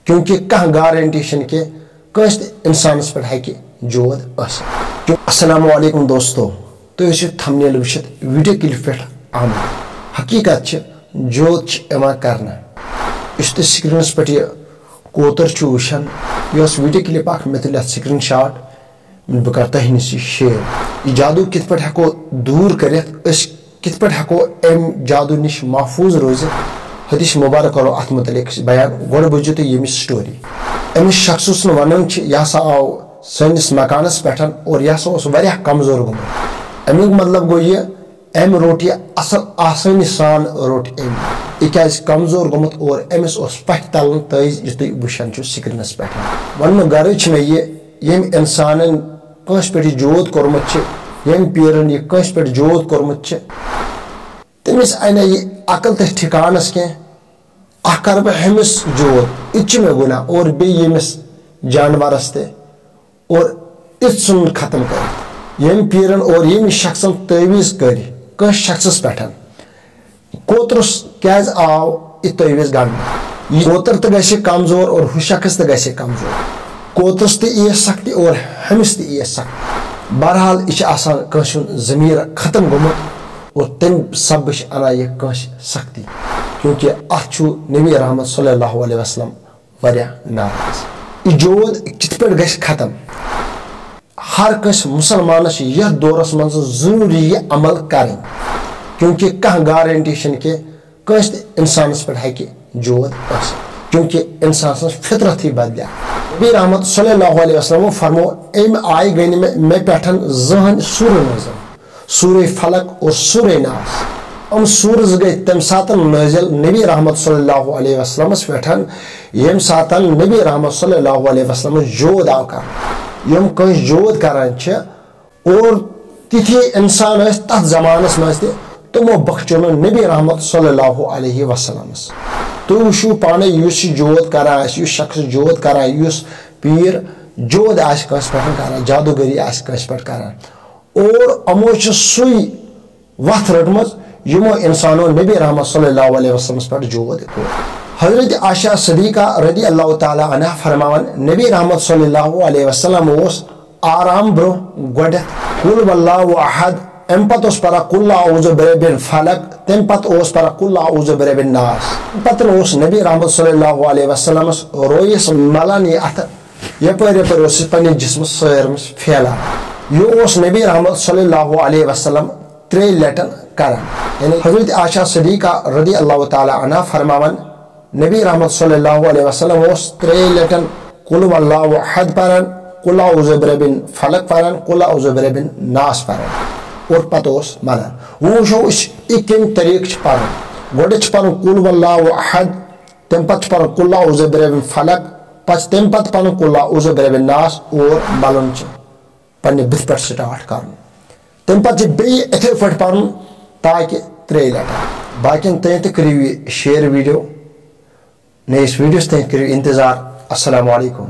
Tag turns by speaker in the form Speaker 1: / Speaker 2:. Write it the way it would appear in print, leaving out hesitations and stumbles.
Speaker 1: کیونکہ کھانا گارنٹی کہ کنس انسانس پہ ہیکہ جود ٲسِتھ. السلام علیکم دوستو، تُہۍ ٲسِو تھمبنیل وٕچھِتھ ویڈیو کلپ پہ آمُت. حقیقت جود کرنہٕ. یُس تُہۍ سکریٖنس پٮ۪ٹھ یہِ کوتر چھُ وٕچھان، یہِ ٲس ویڈیو کلپ اکھ مےٚ تُلۍ اتھ سکریٖن شاٹ. بہٕ کرٕ تۄہہِ نِش یہِ شیر. یہِ جادو کِتھ پٲٹھۍ ہٮ۪کو دوٗر کٔرِتھ، أسۍ کِتھ پٲٹھۍ ہٮ۪کو امہِ جادو نِش محفوٗظ روٗزِتھ. حدیث مُبارک کرو اتھ متعلق بیان. گۄڈٕ بوٗزِو تُہۍ ییٚمِچ سٹوری. أمِس شخص یُس نہٕ ونان چھِ یہِ ہسا آو سٲنِس مکانس پٮ۪ٹھ اور یہِ ہسا اوس واریاہ کمزور گوٚمُت. امیُک مطلب گوٚو یہِ أمۍ روٚٹ یہِ اصل آسٲنی سان روٚٹ أمۍ، یہِ کیازِ کمزور گوٚمُت اور أمِس اوس پتھِ تلن تٔج یُس تُہۍ وٕچھان چھِو سکریٖنس پٮ۪ٹھ. وننہٕ غرض چھُ مےٚ یہِ ییٚمۍ انسانن کٲنٛسہِ پٮ۪ٹھ یہِ جود کوٚرمُت چھُ، ییٚمۍ پیٖرن یہِ کٲنٛسہِ پٮ۪ٹھ جود کوٚرمُت چھُ، تٔمِس آیہِ نہٕ یہِ عقل تہِ ٹھِکانس کینٛہہ. اکھ کرٕ بہٕ ہُمِس جود، یہِ تہِ چھُ مےٚ گُناہ، اور بیٚیہِ ییٚمِس جانورس تہِ، اور یِتھ ژھُن ختم کٔرِتھ. ییٚمۍ پیٖرن اور ییٚمہِ شخصن تعویٖز کٔرۍ کٲنٛسہِ شخصس پٮ۪ٹھ، کوترس کیازِ آو یہِ تعویٖز گنڈنہٕ؟ یہِ کوتر تہِ گژھِ کمزور اور ہُہ شخص تہِ گژھِ کمزور. کوترس تہِ ییٖژ سختی اور ہُمِس تہِ ییٖژ سختی. بہرحال یہِ چھُ آسان کٲنٛسہِ ہُنٛد ضمیٖر ختم گوٚمُت اور تمہِ سببہٕ چھِ انان یہِ کٲنٛسہِ سختی، کیونکہ اتھ چھُ نبی رحمت صلی اللہ علیہ وسلم واریاہ ناراض. یہِ جود کِتھ پٲٹھۍ گژھِ ختم؟ ہر کٲنٛسہِ مُسلمانس چھِ یتھ دورس منٛز ضروٗری یہِ عمل کرٕنۍ، کیونکہ کانٛہہ گارنٹی چھنہٕ کہ کٲنٛسہِ تہِ انسانس پٮ۪ٹھ ہیکہِ جود ٲسِتھ، کیونکہ انسان سٕنٛز فطرتھٕے بدلے. نبی رحمت صلی اللہ علیہ وسلم فرمو امہِ آیہِ گٔے نہٕ مےٚ پٮ۪ٹھ زٕہٕنۍ سورٕ نٲزِل، سورہ فلق اور سورہ ناس. یِم سورٕ زٕ گٔے تمہِ ساتہٕ نٲزِل نبی رحمت صلی اللہ علیہ وسلمس پٮ۪ٹھ ییٚمہِ ساتہٕ نبی رحمت صلی اللہ علیہ وسلمس جود آو کرنہٕ. یِم کٲنٛسہِ جود کران چھِ اور تِتھی انسان ٲسۍ تتھ زمانس منٛز تہِ، تِمو بخچو نہٕ نبی رحمت صلی اللہ علیہ وسلمس. تُہۍ وٕچھِو پانے یُس یہِ جود کران آسہِ، یُس شخص جود کران، یُس پیٖر جود آسہِ کٲنٛسہِ پٮ۪ٹھ کران، جادوگٔری آسہِ کٲنٛسہِ پٮ۪ٹھ کران، اور یِمو چھِ سُے وتھ رٔٹمٕژ یِمو انسانو نبی رحمت صلی اللہ علیہ وسلمس پٮ۪ٹھ جود کوٚر. حضرت عائشہ صدیقہ رضی اللہ تعالیٰ عنہا فرماوان نبی رحمت صلی اللہ علیہ وسلم اوس آرام برونٛہہ گۄڈنٮ۪تھ قُل واللہ احد، امہِ پتہٕ اوس پران قُل اعوذ برب الفلق، تمہِ پتہٕ اوس پران قُل اعوذ برب الناس. پتہٕ اوس نبی رحمت صلی اللہ علیہ وسلمس رویس ملان یہِ اتھٕ، یپٲرۍ یپٲرۍ اوس یہِ پننِس جسمس سٲرمس پھیلان. یہِ اوس نبی رحمت صلی اللہ علیہ وسلم 3 لٹن کران. یعنی حضرت عائشہ صدیقہ رضی اللہ تعالیٰ عنہا فرماوان نبی رحمت صلی اللہ علیہ وسلم اوس 3 لٹن قُل واللہ احد پران، قُل اعوذ برب الفلق پران، قُل اعوذ برب الناس پران، اور پتہٕ اوس ملان. وۄنۍ وٕچھو أسۍ یہِ کمہِ طریٖقہٕ چھُ پرُن. گۄڈٕ چھُ پرُن قُل واللہ احد، تمہِ پتہٕ چھُ پرُن قُل اعوذ برب الفلق، پتہٕ چھُ تمہِ پتہٕ پرُن قُل اعوذ برب الناس، اور ملُن چھُ پننہِ بٕتھِ پٮ۪ٹھ سٹارٹ کرُن. تمہِ پتہٕ چھُ بیٚیہِ یِتھے پٲٹھۍ پرُن تاکہِ 3 لٹہِ. باقین تام تہِ کٔرِو یہِ شیر ویڈیو. نٔیِس ویڈیوس تام کٔرِو انتظار. السلام علیکم.